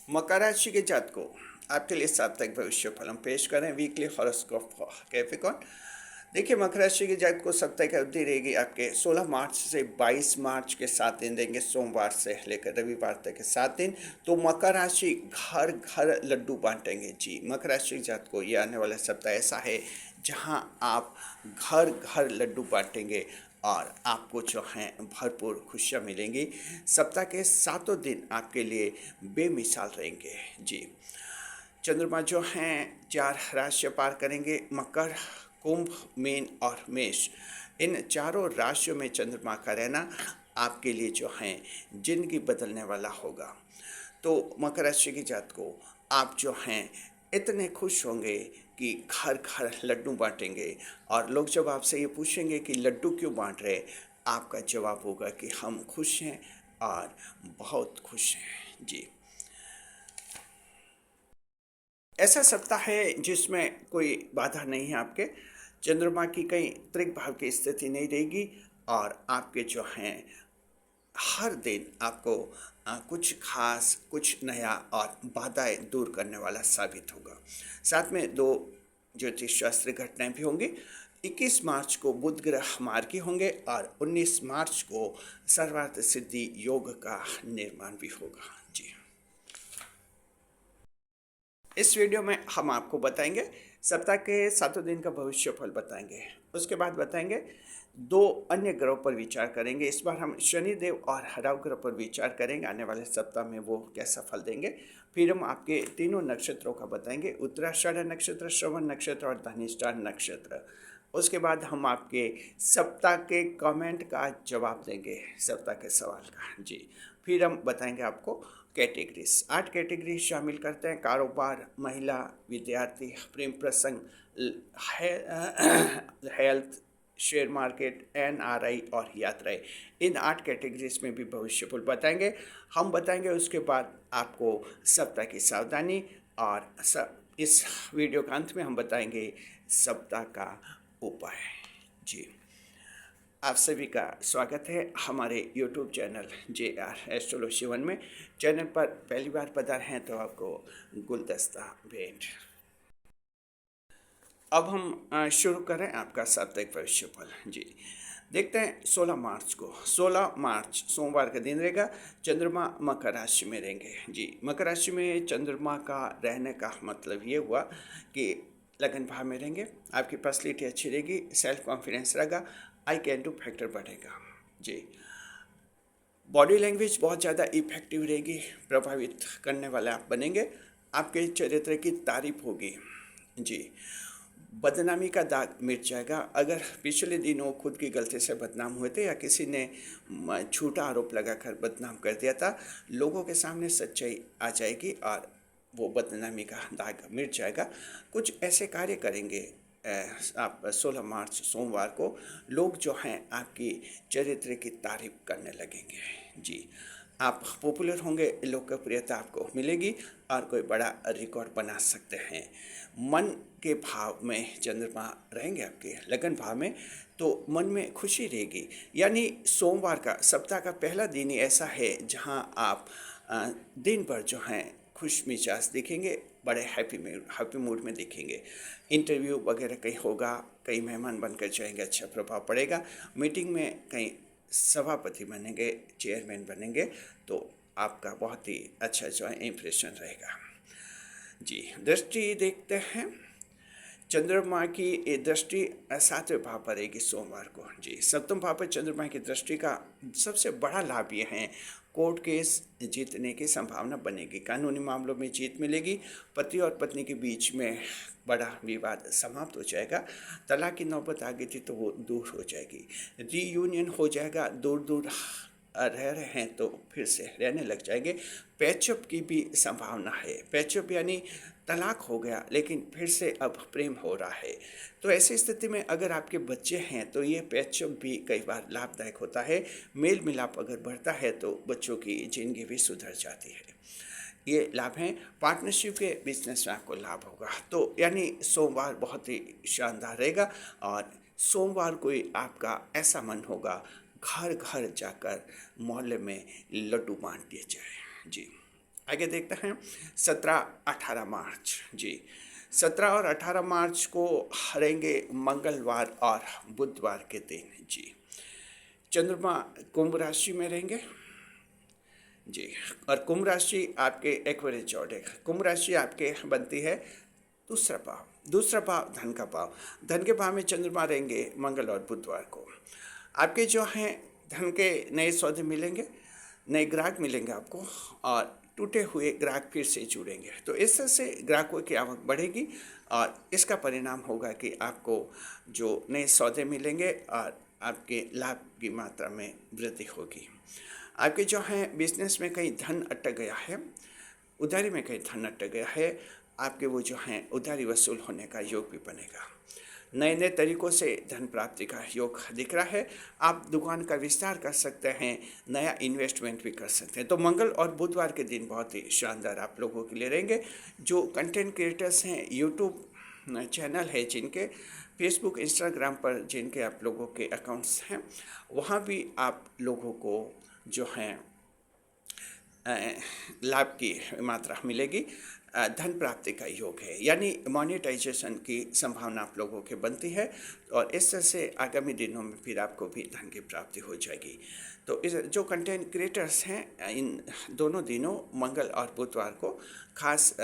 मकर राशि के जातकों, आपके लिए साप्ताहिक भविष्य फल हम पेश करें वीकली हॉरोस्कोप कैप्रिकॉर्न। देखिए, मकर राशि के जातकों को साप्ताहिक अवधि रहेगी आपके 16 मार्च से 22 मार्च के 7 दिन देंगे, सोमवार से लेकर रविवार तक के 7 दिन। तो मकर राशि घर घर लड्डू बांटेंगे जी। मकर राशि के जातकों, ये आने वाला सप्ताह ऐसा है जहां आप घर घर लड्डू बांटेंगे और आपको जो हैं भरपूर खुशियाँ मिलेंगी। सप्ताह के 7 दिन आपके लिए बेमिसाल रहेंगे जी। चंद्रमा जो हैं 4 राशियाँ पार करेंगे, मकर, कुंभ, मीन और मेष। इन चारों राशियों में चंद्रमा का रहना आपके लिए जो हैं जिंदगी बदलने वाला होगा। तो मकर राशि की जातकों, आप जो हैं इतने खुश होंगे कि घर घर लड्डू बांटेंगे। और लोग जब आपसे ये पूछेंगे कि लड्डू क्यों बांट रहे, आपका जवाब होगा कि हम खुश हैं और बहुत खुश हैं जी। ऐसा सप्ताह है जिसमें कोई बाधा नहीं है आपके। चंद्रमा की कहीं त्रिक भाव की स्थिति नहीं रहेगी और आपके जो हैं हर दिन आपको कुछ खास, कुछ नया और बाधाएं दूर करने वाला साबित होगा। साथ में दो ज्योतिष शास्त्र घटनाएं भी होंगी। 21 मार्च को बुध ग्रह मार्गी होंगे और 19 मार्च को सर्वार्थ सिद्धि योग का निर्माण भी होगा जी। इस वीडियो में हम आपको बताएंगे सप्ताह के 7 दिन का भविष्य फल बताएंगे। उसके बाद बताएंगे 2 अन्य ग्रहों पर विचार करेंगे। इस बार हम शनिदेव और राहु ग्रह पर विचार करेंगे, आने वाले सप्ताह में वो कैसा फल देंगे। फिर हम आपके तीनों नक्षत्रों का बताएंगे, उत्तराषाढ़ नक्षत्र, श्रवण नक्षत्र और धनिष्ठा नक्षत्र। उसके बाद हम आपके सप्ताह के कमेंट का जवाब देंगे, सप्ताह के सवाल का जी। फिर हम बताएंगे आपको कैटेगरीज, 8 कैटेगरी शामिल करते हैं: कारोबार, महिला, विद्यार्थी, प्रेम प्रसंग, हेल्थ, शेयर मार्केट, एनआरआई और यात्राएं। इन 8 कैटेगरीज में भी भविष्य फल बताएंगे हम बताएंगे। उसके बाद आपको सप्ताह की सावधानी और इस वीडियो के अंत में हम बताएंगे सप्ताह का उपाय जी। आप सभी का स्वागत है हमारे YouTube चैनल JR एस्ट्रोलॉजी 1 में। चैनल पर पहली बार पधारे हैं तो आपको गुलदस्ता भेंट। अब हम शुरू करें आपका साप्ताहिक भविष्य फल जी। देखते हैं 16 मार्च को। 16 मार्च सोमवार का दिन रहेगा। चंद्रमा मकर राशि में रहेंगे जी। मकर राशि में चंद्रमा का रहने का मतलब ये हुआ कि लगन भाव में रहेंगे, आपकी पर्सनैलिटी अच्छी रहेगी, सेल्फ कॉन्फिडेंस रहेगा, आई कैन डू फैक्टर बढ़ेगा जी। बॉडी लैंग्वेज बहुत ज़्यादा इफेक्टिव रहेगी, प्रभावित करने वाले आप बनेंगे। आपके चरित्र की तारीफ होगी जी। बदनामी का दाग मिट जाएगा। अगर पिछले दिनों खुद की गलती से बदनाम हुए थे या किसी ने झूठा आरोप लगाकर बदनाम कर दिया था, लोगों के सामने सच्चाई आ जाएगी और वो बदनामी का दाग मिट जाएगा। कुछ ऐसे कार्य करेंगे आप 16 मार्च सोमवार को, लोग जो हैं आपकी चरित्र की तारीफ करने लगेंगे जी। आप पॉपुलर होंगे, लोकप्रियता आपको मिलेगी और कोई बड़ा रिकॉर्ड बना सकते हैं। मन के भाव में चंद्रमा रहेंगे आपके लगन भाव में, तो मन में खुशी रहेगी। यानी सोमवार का सप्ताह का पहला दिन ही ऐसा है जहां आप दिन भर जो हैं खुश मिजाज दिखेंगे, बड़े हैप्पी मूड में दिखेंगे। इंटरव्यू वगैरह कहीं होगा, कहीं मेहमान बनकर जाएंगे, अच्छा प्रभाव पड़ेगा। मीटिंग में कहीं सभापति बनेंगे, चेयरमैन बनेंगे, तो आपका बहुत ही अच्छा जो है इम्प्रेशन रहेगा जी। दृष्टि देखते हैं। चंद्रमा की ये दृष्टि 7वें भाव पर रहेगी सोमवार को जी। 7वें भाव पर चंद्रमा की दृष्टि का सबसे बड़ा लाभ ये है, कोर्ट केस जीतने की संभावना बनेगी, कानूनी मामलों में जीत मिलेगी, पति और पत्नी के बीच में बड़ा विवाद समाप्त हो जाएगा। तलाक की नौबत आ गई थी तो वो दूर हो जाएगी, रीयूनियन हो जाएगा, दूर दूर रह रहे हैं तो फिर से रहने लग जाएंगे। पैचअप की भी संभावना है। पैचअप यानी तलाक हो गया लेकिन फिर से अब प्रेम हो रहा है। तो ऐसी स्थिति में अगर आपके बच्चे हैं तो ये पैचअप भी कई बार लाभदायक होता है। मेल मिलाप अगर बढ़ता है तो बच्चों की जिंदगी भी सुधर जाती है। ये लाभ हैं। पार्टनरशिप के बिजनेस में आपको लाभ होगा। तो यानी सोमवार बहुत ही शानदार रहेगा और सोमवार को ही आपका ऐसा मन होगा घर घर जाकर मोहल्ले में लड्डू बांट दिए जाए जी। आगे देखते हैं 17-18 मार्च। जी, 17 और 18 मार्च को रहेंगे मंगलवार और बुधवार के दिन। जी, चंद्रमा कुंभ राशि में रहेंगे। जी, और कुंभ राशि आपके एक्वेरियस जोडिक, कुंभ राशि आपके बनती है दूसरा भाव। दूसरा भाव धन का भाव। धन के भाव में चंद्रमा रहेंगे मंगल और बुधवार को। आपके जो हैं धन के नए सौदे मिलेंगे, नए ग्राहक मिलेंगे आपको, और टूटे हुए ग्राहक फिर से जुड़ेंगे। तो इस तरह से ग्राहकों की आवक बढ़ेगी और इसका परिणाम होगा कि आपको जो नए सौदे मिलेंगे और आपके लाभ की मात्रा में वृद्धि होगी। आपके जो हैं बिजनेस में कहीं धन अटक गया है, उधारी में कहीं धन अटक गया है, आपके वो जो हैं उधारी वसूल होने का योग भी बनेगा। नए नए तरीक़ों से धन प्राप्ति का योग दिख रहा है। आप दुकान का विस्तार कर सकते हैं, नया इन्वेस्टमेंट भी कर सकते हैं। तो मंगल और बुधवार के दिन बहुत ही शानदार आप लोगों के लिए रहेंगे। जो कंटेंट क्रिएटर्स हैं, यूट्यूब चैनल है जिनके, फेसबुक इंस्टाग्राम पर जिनके आप लोगों के अकाउंट्स हैं, वहाँ भी आप लोगों को जो हैं लाभ की मात्रा मिलेगी। धन प्राप्ति का योग है, यानी मोनेटाइजेशन की संभावना आप लोगों के बनती है और इस तरह से आगामी दिनों में फिर आपको भी धन की प्राप्ति हो जाएगी। तो इस जो कंटेंट क्रिएटर्स हैं, इन दोनों दिनों मंगल और बुधवार को खास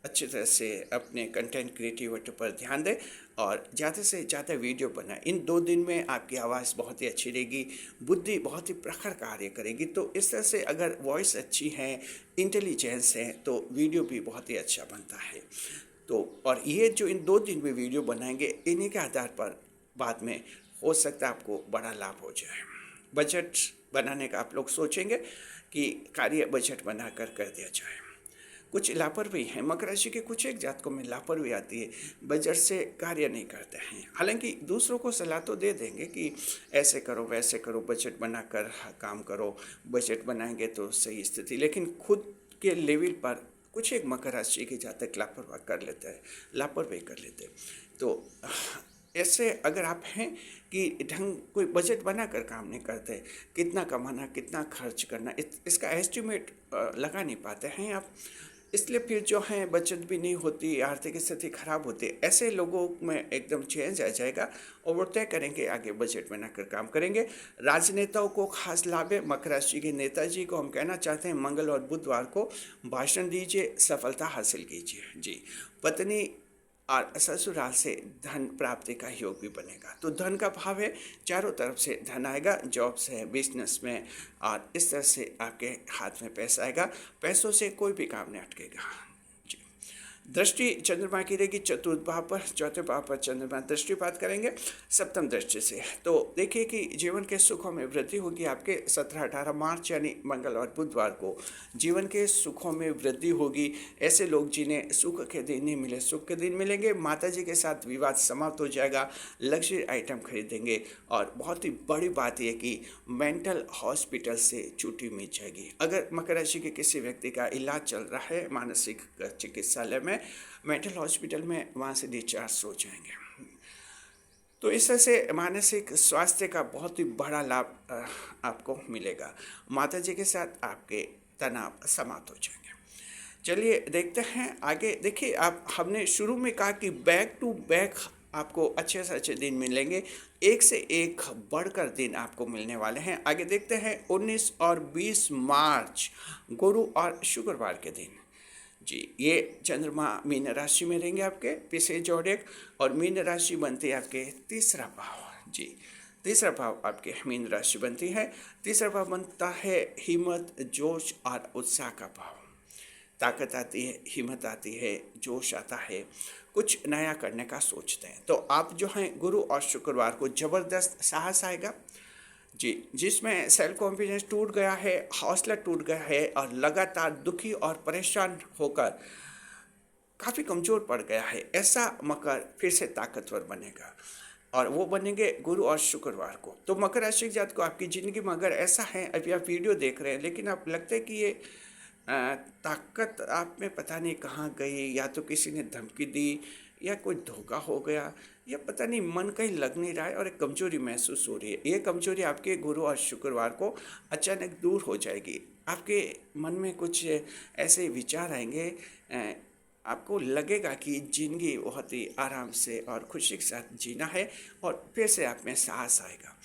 अच्छी तरह से अपने कंटेंट क्रिएटिविटी पर ध्यान दें और ज़्यादा से ज़्यादा वीडियो बनाएं। इन 2 दिन में आपकी आवाज़ बहुत ही अच्छी रहेगी, बुद्धि बहुत ही प्रखर कार्य करेगी। तो इस तरह से अगर वॉइस अच्छी है, इंटेलिजेंस है, तो वीडियो भी बहुत ही अच्छा बनता है। तो और ये जो इन 2 दिन में वीडियो बनाएंगे, इन्हीं के आधार पर बाद में हो सकता है आपको बड़ा लाभ हो जाए। बजट बनाने का आप लोग सोचेंगे कि कार्य बजट बनाकर कर दिया जाए। कुछ लापरवाही है, मकर राशि के कुछ एक जातकों में लापरवाही आती है, बजट से कार्य नहीं करते हैं। हालांकि दूसरों को सलाह तो दे देंगे कि ऐसे करो वैसे करो, बजट बनाकर काम करो, बजट बनाएंगे तो सही स्थिति, लेकिन खुद के लेवल पर कुछ एक मकर राशि के जातक लापरवाही कर लेते हैं, लापरवाही कर लेते हैं। तो ऐसे अगर आप हैं कि ढंग कोई बजट बनाकर काम नहीं करते, कितना कमाना कितना खर्च करना इसका एस्टिमेट लगा नहीं पाते हैं आप, इसलिए फिर जो है बचत भी नहीं होती, आर्थिक स्थिति खराब होती है। ऐसे लोगों में एकदम चेंज आ जाएगा और वो तय करेंगे आगे बजट बनाकर काम करेंगे। राजनेताओं को खास लाभ है। मकर राशि के नेताजी को हम कहना चाहते हैं मंगल और बुधवार को भाषण दीजिए, सफलता हासिल कीजिए। जी, पत्नी और ससुराल से धन प्राप्ति का योग भी बनेगा। तो धन का भाव है, चारों तरफ से धन आएगा, जॉब से, बिजनेस में, और इस तरह से आपके हाथ में पैसा आएगा। पैसों से कोई भी काम नहीं अटकेगा। जी, दृष्टि चंद्रमा की रहेगी चतुर्थ भाव पर, चौथे भाव पर चंद्रमा दृष्टिपात करेंगे सप्तम दृष्टि से। तो देखिए कि जीवन के सुखों में वृद्धि होगी। आपके 17-18 मार्च यानी मंगल और बुधवार को जीवन के सुखों में वृद्धि होगी। ऐसे लोग जिन्हें सुख के दिन नहीं मिले, सुख के दिन मिलेंगे। माता जी के साथ विवाद समाप्त हो जाएगा, लग्जरी आइटम खरीदेंगे, और बहुत ही बड़ी बात यह कि मेंटल हॉस्पिटल से छुट्टी मिल जाएगी। अगर मकर राशि के किसी व्यक्ति का इलाज चल रहा है मानसिक चिकित्सालय में, मेंटल हॉस्पिटल में, वहाँ से डिस्चार्ज हो जाएंगे। तो इस तरह से मानसिक स्वास्थ्य का बहुत ही बड़ा लाभ आपको मिलेगा। माता जी के साथ आपके तनाव समाप्त हो जाएंगे। चलिए देखते हैं आगे। देखिए, आप हमने शुरू में कहा कि बैक टू बैक आपको अच्छे से अच्छे दिन मिलेंगे, एक से एक बढ़कर दिन आपको मिलने वाले हैं। आगे देखते हैं 19 और 20 मार्च गुरु और शुक्रवार के दिन। जी, ये चंद्रमा मीन राशि में रहेंगे आपके पिछले जोड़ेक, और मीन राशि बनती है आपके तीसरा भाव। जी, तीसरा भाव आपके मीन राशि बनती है। तीसरा भाव बनता है हिम्मत, जोश और उत्साह का भाव। ताकत आती है, हिम्मत आती है, जोश आता है, कुछ नया करने का सोचते हैं। तो आप जो हैं गुरु और शुक्रवार को ज़बरदस्त साहस आएगा। जी, जिसमें सेल्फ कॉन्फिडेंस टूट गया है, हौसला टूट गया है और लगातार दुखी और परेशान होकर काफ़ी कमज़ोर पड़ गया है, ऐसा मकर फिर से ताकतवर बनेगा, और वो बनेंगे गुरु और शुक्रवार को। तो मकर राशि के जात को आपकी ज़िंदगी में अगर ऐसा है, अभी आप वीडियो देख रहे हैं लेकिन आप लगता है कि ये ताकत आप में पता नहीं कहाँ गई, या तो किसी ने धमकी दी, या कोई धोखा हो गया, या पता नहीं मन कहीं लग नहीं रहा है और एक कमजोरी महसूस हो रही है। ये कमजोरी आपके गुरु और शुक्रवार को अचानक दूर हो जाएगी। आपके मन में कुछ ऐसे विचार आएंगे, आपको लगेगा कि ज़िंदगी बहुत ही आराम से और खुशी के साथ जीना है, और फिर से आप में साहस आएगा।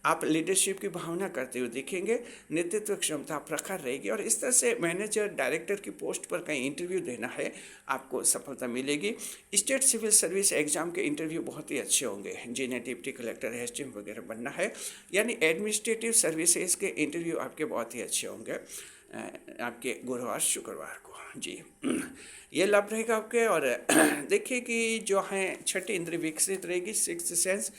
आप लीडरशिप की भावना करते हुए दिखेंगे, नेतृत्व क्षमता प्रखर रहेगी, और इस तरह से मैनेजर डायरेक्टर की पोस्ट पर कहीं इंटरव्यू देना है, आपको सफलता मिलेगी। स्टेट सिविल सर्विस एग्जाम के इंटरव्यू बहुत ही अच्छे होंगे। जिन्हें डिप्टी कलेक्टर, एसडीएम वगैरह बनना है, यानी एडमिनिस्ट्रेटिव सर्विसेज के इंटरव्यू आपके बहुत ही अच्छे होंगे आपके गुरुवार शुक्रवार को। जी, ये लाभ रहेगा आपके। और देखिए कि जो है छठी इंद्रिय विकसित रहेगी, सिक्स्थ सेंस,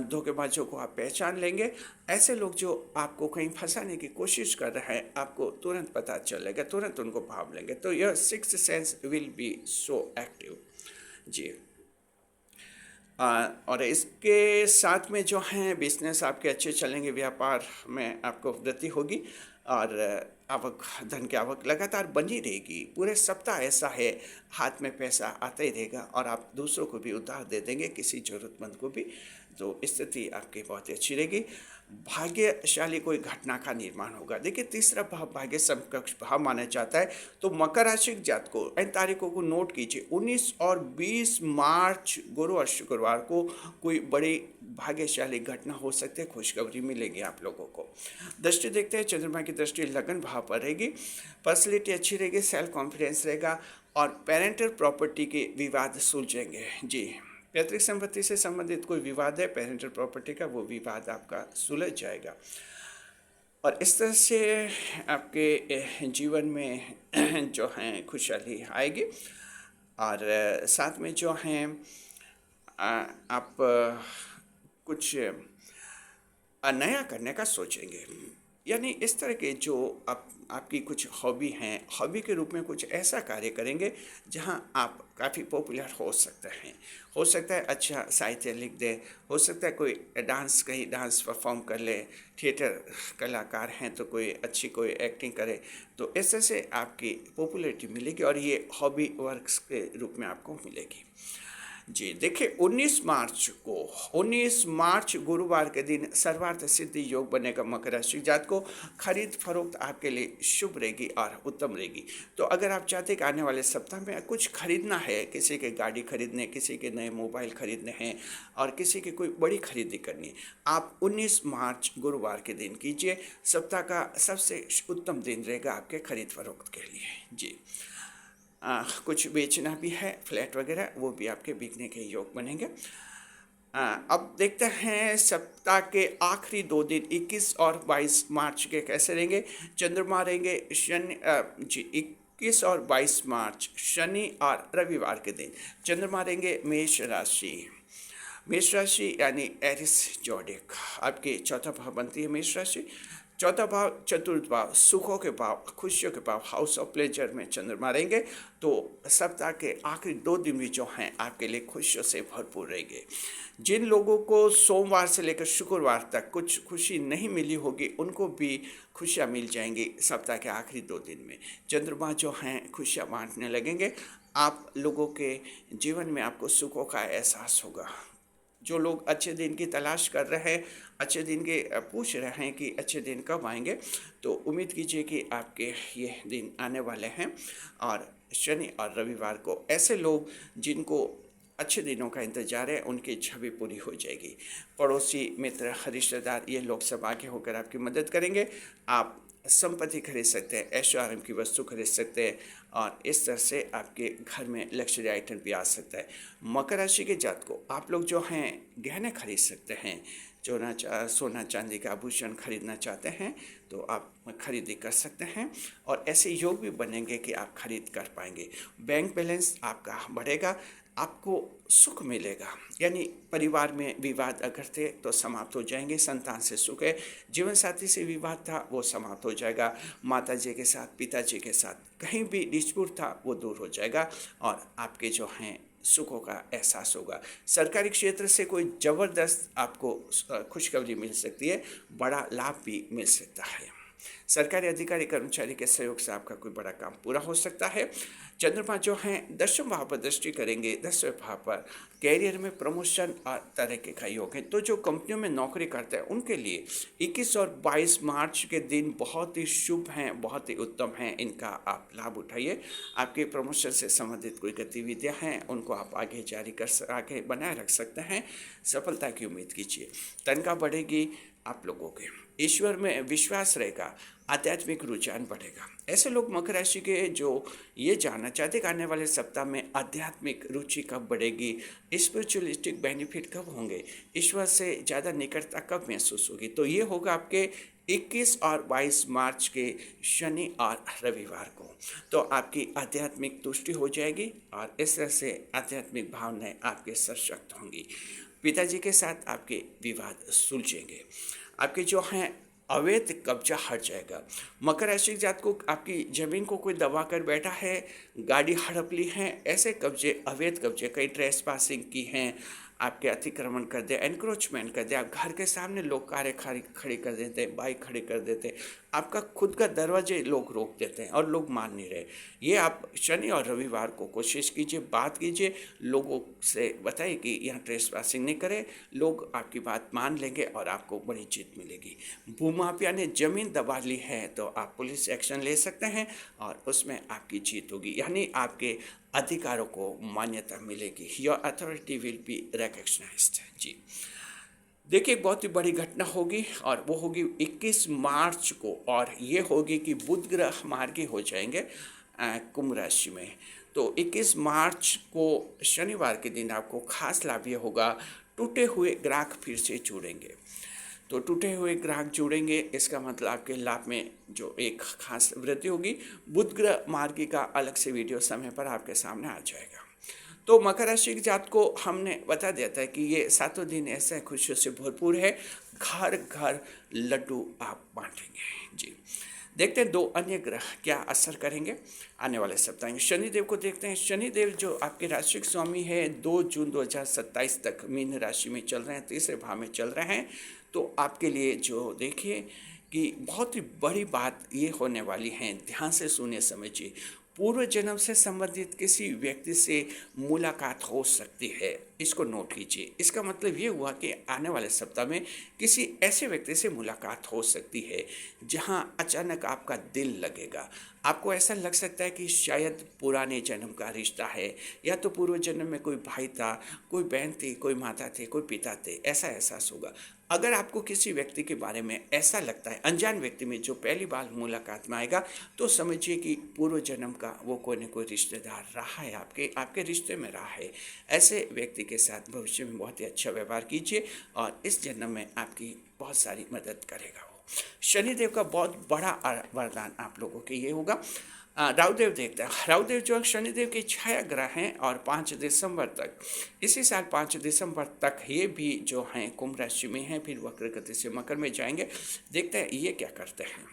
धोखेबाजों को आप पहचान लेंगे। ऐसे लोग जो आपको कहीं फंसाने की कोशिश कर रहे हैं, आपको तुरंत पता चलेगा, तुरंत उनको भाप लेंगे। तो यह sixth sense will be so active. जी, और इसके साथ में जो हैं बिजनेस आपके अच्छे चलेंगे, व्यापार में आपको वृद्धि होगी, और आवक, धन की आवक लगातार बनी रहेगी। पूरे सप्ताह ऐसा है, हाथ में पैसा आता ही रहेगा, और आप दूसरों को भी उधार दे देंगे, किसी ज़रूरतमंद को भी। तो स्थिति आपकी बहुत ही अच्छी रहेगी। भाग्यशाली कोई घटना का निर्माण होगा। देखिए, तीसरा भाव भाग्य समकक्ष भाव माना जाता है। तो मकर राशि के जातकों, इन तारीखों को नोट कीजिए। 19 और 20 मार्च गुरु और शुक्रवार को कोई बड़ी भाग्यशाली घटना हो सकती है, खुशखबरी मिलेगी आप लोगों को। दृष्टि देखते हैं, चंद्रमा की दृष्टि लगन भाव पर रहेगी। पर्सनैलिटी अच्छी रहेगी, सेल्फ कॉन्फिडेंस रहेगा, और पेरेंटल प्रॉपर्टी के विवाद सुलझेंगे। जी, पैतृक संपत्ति से संबंधित कोई विवाद है पेरेंटल प्रॉपर्टी का, वो विवाद आपका सुलझ जाएगा। और इस तरह से आपके जीवन में जो है खुशहाली आएगी। और साथ में जो हैं आप कुछ नया करने का सोचेंगे, यानी इस तरह के जो आपकी कुछ हॉबी हैं, हॉबी के रूप में कुछ ऐसा कार्य करेंगे जहां आप काफ़ी पॉपुलर हो सकते हैं। हो सकता है अच्छा साहित्य लिख दें, हो सकता है कोई डांस, कहीं डांस परफॉर्म कर ले, थिएटर कलाकार हैं तो कोई अच्छी कोई एक्टिंग करे। तो इस तरह से आपकी पॉपुलैरिटी मिलेगी, और ये हॉबी वर्क्स के रूप में आपको मिलेगी। जी, देखिए 19 मार्च गुरुवार के दिन सर्वार्थ सिद्धि योग बनेगा मकर राशि जात को। खरीद फरोख्त आपके लिए शुभ रहेगी और उत्तम रहेगी। तो अगर आप चाहते हैं कि आने वाले सप्ताह में कुछ खरीदना है, किसी के गाड़ी खरीदने, किसी के नए मोबाइल खरीदने हैं, और किसी की कोई बड़ी खरीदी करनी है, आप 19 मार्च गुरुवार के दिन कीजिए। सप्ताह का सबसे उत्तम दिन रहेगा आपके खरीद फरोख्त के लिए। जी, कुछ बेचना भी है, फ्लैट वगैरह, वो भी आपके बिकने के योग बनेंगे। अब देखते हैं सप्ताह के आखिरी 2 दिन 21 और 22 मार्च के कैसे रहेंगे। चंद्रमा रहेंगे शनि, जी 21 और 22 मार्च शनि और रविवार के दिन चंद्रमा रहेंगे मेष राशि यानी एरिस जोडिक। आपके चौथा भाव बनती है मेष राशि। चौथा भाव, चतुर्थ भाव, सुखों के भाव, खुशियों के भाव, हाउस ऑफ प्लेजर में चंद्रमा रहेंगे। तो सप्ताह के आखिरी 2 दिन भी जो हैं आपके लिए खुशियों से भरपूर रहेंगे। जिन लोगों को सोमवार से लेकर शुक्रवार तक कुछ खुशी नहीं मिली होगी, उनको भी खुशियाँ मिल जाएंगी सप्ताह के आखिरी 2 दिन में। चंद्रमा जो हैं खुशियाँ बांटने लगेंगे। आप लोगों के जीवन में आपको सुखों का एहसास होगा। जो लोग अच्छे दिन की तलाश कर रहे हैं, अच्छे दिन के पूछ रहे हैं कि अच्छे दिन कब आएंगे, तो उम्मीद कीजिए कि आपके ये दिन आने वाले हैं। और शनि और रविवार को ऐसे लोग जिनको अच्छे दिनों का इंतजार है, उनकी इच्छा भी पूरी हो जाएगी। पड़ोसी, मित्र, रिश्तेदार, ये लोग सब आगे होकर आपकी मदद करेंगे। आप संपत्ति खरीद सकते हैं, ऐशो आराम की वस्तु खरीद सकते हैं, और इस तरह से आपके घर में लग्जरी आइटम भी आ सकता है। मकर राशि के जात को आप लोग जो हैं गहने खरीद सकते हैं। सोना चांदी का आभूषण खरीदना चाहते हैं तो आप खरीदी कर सकते हैं, और ऐसे योग भी बनेंगे कि आप खरीद कर पाएंगे। बैंक बैलेंस आपका बढ़ेगा, आपको सुख मिलेगा, यानी परिवार में विवाद अगर थे तो समाप्त हो जाएंगे। संतान से सुख है, जीवन साथी से विवाद था वो समाप्त हो जाएगा। माता जी के साथ, पिताजी के साथ कहीं भी डिस्प्यूट था वो दूर हो जाएगा, और आपके जो हैं सुखों का एहसास होगा। सरकारी क्षेत्र से कोई ज़बरदस्त आपको खुशखबरी मिल सकती है, बड़ा लाभ भी मिल सकता है। सरकारी अधिकारी कर्मचारी के सहयोग से आपका कोई बड़ा काम पूरा हो सकता है। चंद्रमा जो हैं 10वें भाव पर दृष्टि करेंगे, 10वें भाव पर कैरियर में प्रमोशन और तरक्की का योग है। तो जो कंपनियों में नौकरी करते हैं उनके लिए 21 और 22 मार्च के दिन बहुत ही शुभ हैं, बहुत ही उत्तम हैं, इनका आप लाभ उठाइए। आपके प्रमोशन से संबंधित कोई गतिविधियां हैं उनको आप आगे बनाए रख सकते हैं, सफलता की उम्मीद कीजिए। तनख्वाह बढ़ेगी आप लोगों के, ईश्वर में विश्वास रहेगा, आध्यात्मिक रुझान बढ़ेगा। ऐसे लोग मकर राशि के जो ये जानना चाहते कि आने वाले सप्ताह में आध्यात्मिक रुचि कब बढ़ेगी, स्पिरिचुअलिस्टिक बेनिफिट कब होंगे, ईश्वर से ज़्यादा निकटता कब महसूस होगी, तो ये होगा आपके 21 और 22 मार्च के शनि और रविवार को। तो आपकी आध्यात्मिक तुष्टि हो जाएगी और इस तरह से आध्यात्मिक भावनाएं आपके सशक्त होंगी। पिताजी के साथ आपके विवाद सुलझेंगे, आपके जो हैं अवैध कब्जा हट जाएगा। मकर राशि के जात को आपकी जमीन को कोई दबा कर बैठा है, गाड़ी हड़प ली है, ऐसे कब्जे, अवैध कब्जे, कई ट्रेस पासिंग की हैं, आपके अतिक्रमण कर दे, एनक्रोचमेंट कर दे, आप घर के सामने लोग कारें खड़ी कर देते हैं, बाइक खड़ी कर देते हैं, आपका खुद का दरवाजे लोग रोक देते हैं और लोग मान नहीं रहे। ये आप शनि और रविवार को कोशिश कीजिए, बात कीजिए, लोगों से बताइए कि यहाँ ट्रेस पासिंग नहीं करें, लोग आपकी बात मान लेंगे और आपको बड़ी जीत मिलेगी। भूमाफिया ने जमीन दबा ली है तो आप पुलिस एक्शन ले सकते हैं और उसमें आपकी जीत होगी, यानी आपके अधिकारों को मान्यता मिलेगी। Your authority will be recognised. जी देखिए, एक बहुत ही बड़ी घटना होगी और वो होगी 21 मार्च को, और ये होगी कि बुध ग्रह मार्गी हो जाएंगे कुंभ राशि में। तो 21 मार्च को शनिवार के दिन आपको खास लाभ ये होगा, टूटे हुए ग्राहक फिर से जुड़ेंगे। तो टूटे हुए ग्राहक जुड़ेंगे, इसका मतलब आपके लाभ में जो एक खास वृद्धि होगी। बुध ग्रह मार्गी का अलग से वीडियो समय पर आपके सामने आ जाएगा। तो मकर राशि की जात को हमने बता दिया था कि ये 7 दिन ऐसे खुशियों से भरपूर है, घर घर लड्डू आप बांटेंगे। जी देखते हैं 2 अन्य ग्रह क्या असर करेंगे आने वाले सप्ताह में। शनिदेव को देखते हैं। शनिदेव जो आपके राशि के स्वामी है 2 जून 2027 तक मीन राशि में चल रहे हैं, तीसरे भाव में चल रहे हैं। तो आपके लिए जो देखिए कि बहुत ही बड़ी बात ये होने वाली है, ध्यान से सुनिए, समझिए। पूर्व जन्म से संबंधित किसी व्यक्ति से मुलाकात हो सकती है, इसको नोट कीजिए। इसका मतलब ये हुआ कि आने वाले सप्ताह में किसी ऐसे व्यक्ति से मुलाकात हो सकती है जहां अचानक आपका दिल लगेगा। आपको ऐसा लग सकता है कि शायद पुराने जन्म का रिश्ता है, या तो पूर्व जन्म में कोई भाई था, कोई बहन थी, कोई माता थे, कोई पिता थे, ऐसा एहसास होगा। अगर आपको किसी व्यक्ति के बारे में ऐसा लगता है, अनजान व्यक्ति में जो पहली बार मुलाकात में आएगा, तो समझिए कि पूर्व जन्म का वो कोई न कोई रिश्तेदार रहा है, आपके रिश्ते में रहा है। ऐसे व्यक्ति के साथ भविष्य में बहुत ही अच्छा व्यवहार कीजिए और इस जन्म में आपकी बहुत सारी मदद करेगा वो। शनिदेव का बहुत बड़ा वरदान आप लोगों के ये होगा। राहुदेव देखते हैं। राहुदेव जो शनिदेव के छाया ग्रह हैं और 5 दिसंबर तक, इसी साल 5 दिसंबर तक ये भी जो हैं कुंभ राशि में हैं, फिर वक्र गति से मकर में जाएंगे। देखते हैं ये क्या करते हैं।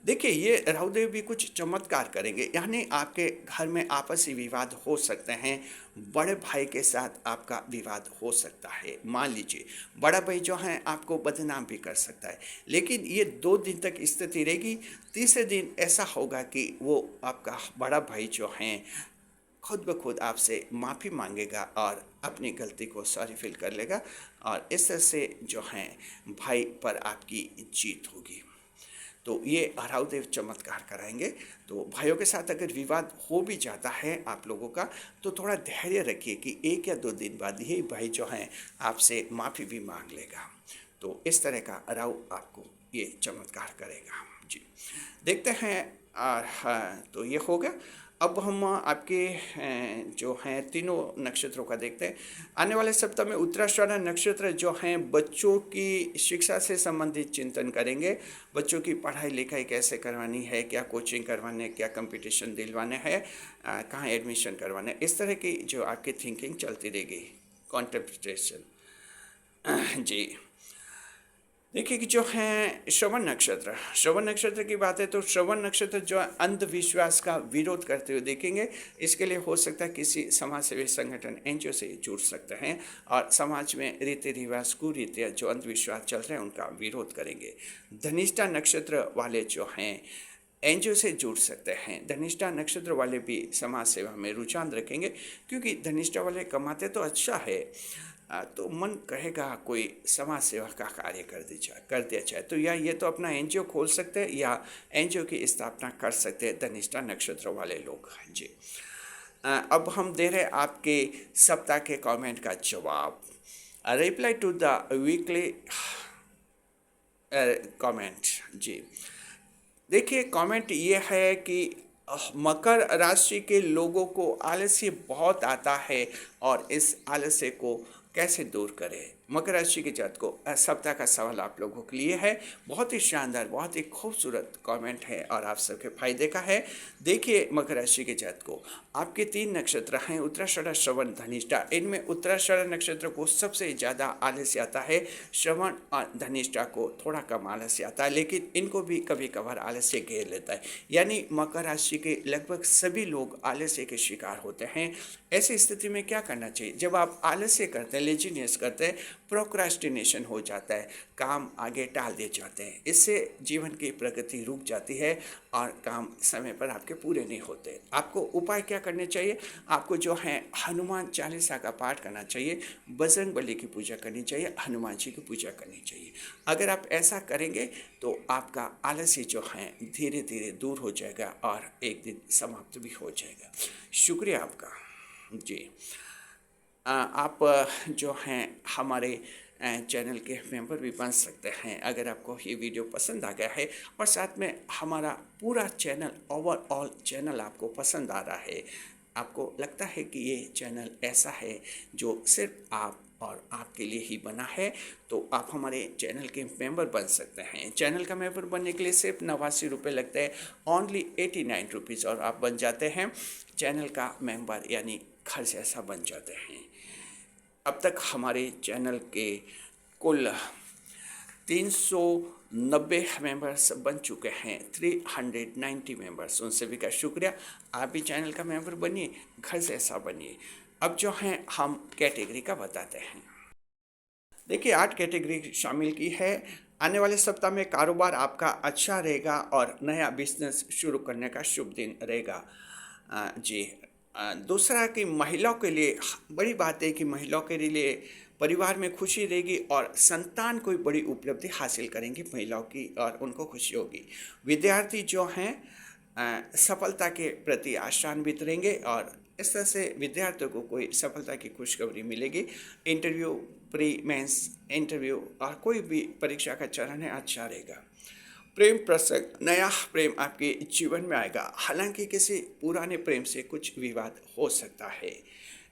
देखिए, ये राहुदेव भी कुछ चमत्कार करेंगे, यानी आपके घर में आपसी विवाद हो सकते हैं, बड़े भाई के साथ आपका विवाद हो सकता है। मान लीजिए बड़ा भाई जो है आपको बदनाम भी कर सकता है, लेकिन ये 2 दिन तक स्थिति रहेगी। तीसरे दिन ऐसा होगा कि वो आपका बड़ा भाई जो हैं खुद ब खुद आपसे माफ़ी मांगेगा और अपनी गलती को सॉरी फील कर लेगा, और इस तरह से जो हैं भाई पर आपकी जीत होगी। तो ये राहुदेव चमत्कार कराएंगे। तो भाइयों के साथ अगर विवाद हो भी जाता है आप लोगों का, तो थोड़ा धैर्य रखिए कि 1 या 2 दिन बाद यही भाई जो हैं आपसे माफ़ी भी मांग लेगा। तो इस तरह का राहु आपको ये चमत्कार करेगा। जी देखते हैं। हाँ, तो ये हो गया। अब हम आपके जो हैं तीनों नक्षत्रों का देखते हैं। आने वाले सप्ताह में उत्तराषाढ़ नक्षत्र जो हैं बच्चों की शिक्षा से संबंधित चिंतन करेंगे। बच्चों की पढ़ाई लिखाई कैसे करवानी है, क्या कोचिंग करवाने, क्या कंपटीशन दिलवाने हैं, कहाँ एडमिशन करवाना है, इस तरह की जो आपकी थिंकिंग चलती रहेगी, कॉन्टेम्प्लेशन। जी देखिए कि जो है श्रवण नक्षत्र की बात है तो श्रवण नक्षत्र जो है अंधविश्वास का विरोध करते हुए देखेंगे। इसके लिए हो सकता है किसी समाज सेवी संगठन एनजीओ से जुड़ सकते हैं और समाज में रीति रिवाज कुरीतियाँ जो अंधविश्वास चल रहे हैं उनका विरोध करेंगे। धनिष्ठा नक्षत्र वाले जो हैं एनजीओ से जुड़ सकते हैं। धनिष्ठा नक्षत्र वाले भी समाज सेवा में रुझान रखेंगे, क्योंकि धनिष्ठा वाले कमाते तो अच्छा है, तो मन कहेगा कोई समाज सेवा का कार्य कर दिया जाए तो या ये तो अपना एनजीओ खोल सकते हैं या एनजीओ की स्थापना कर सकते हैं धनिष्ठा नक्षत्र वाले लोग। जी, अब हम दे रहे आपके सप्ताह के कमेंट का जवाब। Reply to the weekly comment. जी, देखिए कमेंट ये है कि मकर राशि के लोगों को आलस्य बहुत आता है और इस आलस्य को कैसे दूर करें। मकर राशि के जात को सप्ताह का सवाल आप लोगों के लिए है। बहुत ही शानदार, बहुत ही खूबसूरत कमेंट है और आप सबके फायदे का है। देखिए मकर राशि के जात को आपके 3 नक्षत्र हैं, उत्तराषाढ़, श्रवण, धनिष्ठा। इनमें उत्तराषाढ़ नक्षत्र को सबसे ज़्यादा आलस्य आता है, श्रवण और धनिष्ठा को थोड़ा कम आलस्य आता है, लेकिन इनको भी कभी कभार आलस्य घेर लेता है। यानी मकर राशि के लगभग सभी लोग आलस्य के शिकार होते हैं। ऐसी स्थिति में क्या करना चाहिए? जब आप आलस्य करते हैं, लेजीनेस करते हैं, प्रोक्रास्टिनेशन हो जाता है, काम आगे टाल दिए जाते हैं, इससे जीवन की प्रगति रुक जाती है और काम समय पर आपके पूरे नहीं होते। आपको उपाय क्या करने चाहिए? आपको जो है हनुमान चालीसा का पाठ करना चाहिए, बजरंगबली की पूजा करनी चाहिए, हनुमान जी की पूजा करनी चाहिए। अगर आप ऐसा करेंगे तो आपका आलस्य जो है धीरे धीरे दूर हो जाएगा और एक दिन समाप्त भी हो जाएगा। शुक्रिया आपका। जी, आप जो हैं हमारे चैनल के मेंबर भी बन सकते हैं अगर आपको ये वीडियो पसंद आ गया है और साथ में हमारा पूरा चैनल, ओवरऑल चैनल आपको पसंद आ रहा है, आपको लगता है कि ये चैनल ऐसा है जो सिर्फ आप और आपके लिए ही बना है, तो आप हमारे चैनल के मेंबर बन सकते हैं। चैनल का मेंबर बनने के लिए सिर्फ 89 रुपये लगते हैं, ओनली 89 रुपीज़, और आप बन जाते हैं चैनल का मेंबर, यानी घर जैसा बन जाते हैं। अब तक हमारे चैनल के कुल 390 मेंबर्स बन चुके हैं, 390 मेंबर्स, उन सभी का शुक्रिया। आप भी चैनल का मेंबर बनिए, घर जैसा बनिए। अब जो हैं हम कैटेगरी का बताते हैं। देखिए 8 कैटेगरी शामिल की है। आने वाले सप्ताह में कारोबार आपका अच्छा रहेगा और नया बिजनेस शुरू करने का शुभ दिन रहेगा। जी, दूसरा कि महिलाओं के लिए बड़ी बात है कि महिलाओं के लिए परिवार में खुशी रहेगी और संतान कोई बड़ी उपलब्धि हासिल करेंगी महिलाओं की और उनको खुशी होगी। विद्यार्थी जो हैं सफलता के प्रति आशान्वित रहेंगे और इस तरह से विद्यार्थियों को कोई सफलता की खुशखबरी मिलेगी। इंटरव्यू, प्री मेंस इंटरव्यू और कोई भी परीक्षा का चरण है अच्छा रहेगा। प्रेम प्रसंग, नया प्रेम आपके जीवन में आएगा, हालांकि किसी पुराने प्रेम से कुछ विवाद हो सकता है।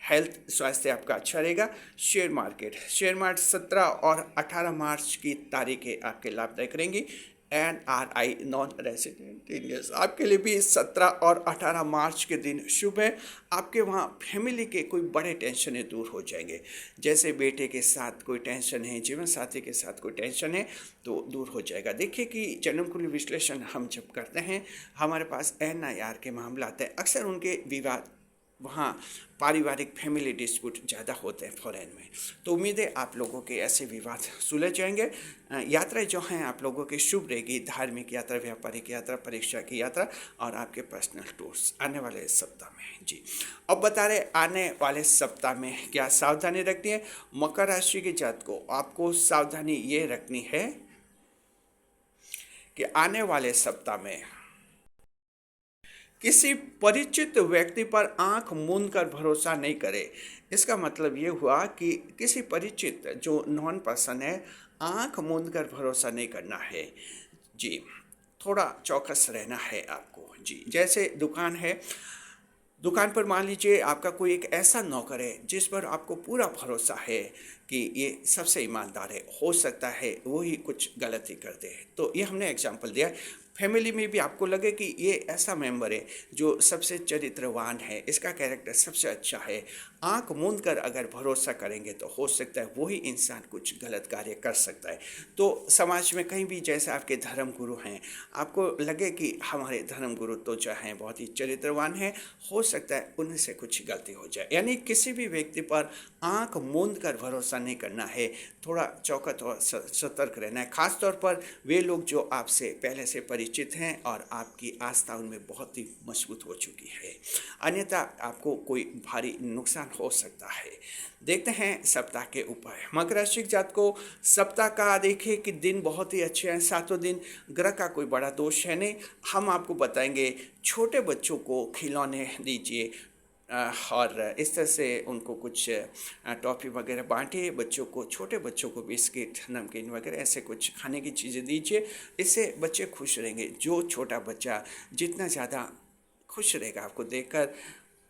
हेल्थ, स्वास्थ्य आपका अच्छा रहेगा। शेयर मार्केट 17 और 18 मार्च की तारीखें आपके लाभदायक रहेंगी। NRI, नॉन रेजिडेंट इंडियंस, आपके लिए भी 17 और 18 मार्च के दिन शुभ है। आपके वहाँ फैमिली के कोई बड़े टेंशनें दूर हो जाएंगे, जैसे बेटे के साथ कोई टेंशन है, जीवन साथी के साथ कोई टेंशन है तो दूर हो जाएगा। देखिए कि जन्मकुंडली विश्लेषण हम जब करते हैं, हमारे पास NIR के मामला आते हैं, अक्सर उनके विवाद, वहाँ पारिवारिक फैमिली डिस्प्यूट ज़्यादा होते हैं फॉरेन में, तो उम्मीद है आप लोगों के ऐसे विवाद सुलझ जाएंगे। यात्राएं जो हैं आप लोगों की शुभ रहेगी, धार्मिक यात्रा, व्यापारिक यात्रा, परीक्षा की यात्रा और आपके पर्सनल टूर्स आने वाले सप्ताह में। जी, अब बता रहे आने वाले सप्ताह में क्या सावधानी रखनी है। मकर राशि के जात को आपको सावधानी ये रखनी है कि आने वाले सप्ताह में किसी परिचित व्यक्ति पर आंख मूंद कर भरोसा नहीं करें। इसका मतलब ये हुआ कि किसी परिचित जो नॉन पर्सन है, आंख मूंद कर भरोसा नहीं करना है। जी, थोड़ा चौकस रहना है आपको। जी, जैसे दुकान है, दुकान पर मान लीजिए आपका कोई एक ऐसा नौकर है जिस पर आपको पूरा भरोसा है कि ये सबसे ईमानदार है, हो सकता है वो ही कुछ गलती कर दे, तो ये हमने एग्जाम्पल दिया। फैमिली में भी आपको लगे कि ये ऐसा मेंबर है जो सबसे चरित्रवान है, इसका कैरेक्टर सबसे अच्छा है, आंख मूंद कर अगर भरोसा करेंगे तो हो सकता है वही इंसान कुछ गलत कार्य कर सकता है। तो समाज में कहीं भी जैसे आपके धर्म गुरु हैं, आपको लगे कि हमारे धर्म गुरु तो जो हैं बहुत ही चरित्रवान हैं, हो सकता है उनसे कुछ गलती हो जाए। यानी किसी भी व्यक्ति पर आंख मूंद कर भरोसा नहीं करना है, थोड़ा चौकस और सतर्क रहना है। खास तौर पर वे लोग जो आपसे पहले से परिचित हैं और आपकी आस्था उनमें बहुत ही मजबूत हो चुकी है, अन्यथा आपको कोई भारी नुकसान हो सकता है। देखते हैं सप्ताह के उपाय। मकर राशि के जात को सप्ताह का देखिए कि दिन बहुत ही अच्छे हैं, सातों दिन ग्रह का कोई बड़ा दोष है नहीं। हम आपको बताएंगे छोटे बच्चों को खिलौने दीजिए और इस तरह से उनको कुछ टॉफ़ी वगैरह बांटिए, बच्चों को, छोटे बच्चों को बिस्किट, नमकीन वगैरह ऐसे कुछ खाने की चीज़ें दीजिए, इससे बच्चे खुश रहेंगे। जो छोटा बच्चा जितना ज़्यादा खुश रहेगा आपको देखकर,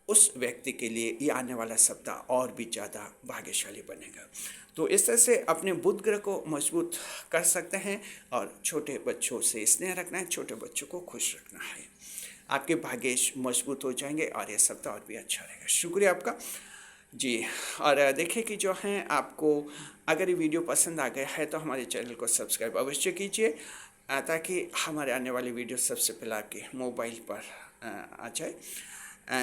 उस व्यक्ति के लिए ये आने वाला सप्ताह और भी ज़्यादा भाग्यशाली बनेगा। तो इस तरह से अपने बुध ग्रह को मजबूत कर सकते हैं और छोटे बच्चों से स्नेह रखना है, छोटे बच्चों को खुश रखना है। आपके भाग्य मजबूत हो जाएंगे और ये सप्ताह और भी अच्छा रहेगा। शुक्रिया आपका जी। और देखिए कि जो हैं आपको अगर ये वीडियो पसंद आ गया है तो हमारे चैनल को सब्सक्राइब अवश्य कीजिए, ताकि हमारे आने वाली वीडियो सबसे पहले आपके मोबाइल पर आ जाए।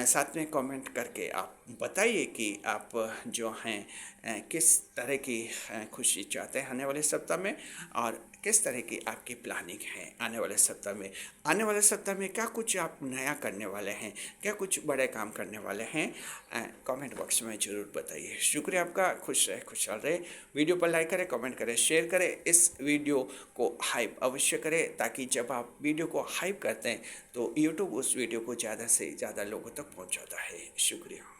साथ में कमेंट करके आप बताइए कि आप जो हैं किस तरह की खुशी चाहते हैं आने वाले सप्ताह में, और किस तरह की आपकी प्लानिंग है आने वाले सप्ताह में। आने वाले सप्ताह में क्या कुछ आप नया करने वाले हैं, क्या कुछ बड़े काम करने वाले हैं, कमेंट बॉक्स में ज़रूर बताइए। शुक्रिया आपका, खुश रहे, खुशहाल रहे। वीडियो पर लाइक करें, कमेंट करें, शेयर करें, इस वीडियो को हाइप अवश्य करें, ताकि जब आप वीडियो को हाइप करते हैं तो यूट्यूब उस वीडियो को ज़्यादा से ज़्यादा लोगों तक पहुंचाता है। शुक्रिया।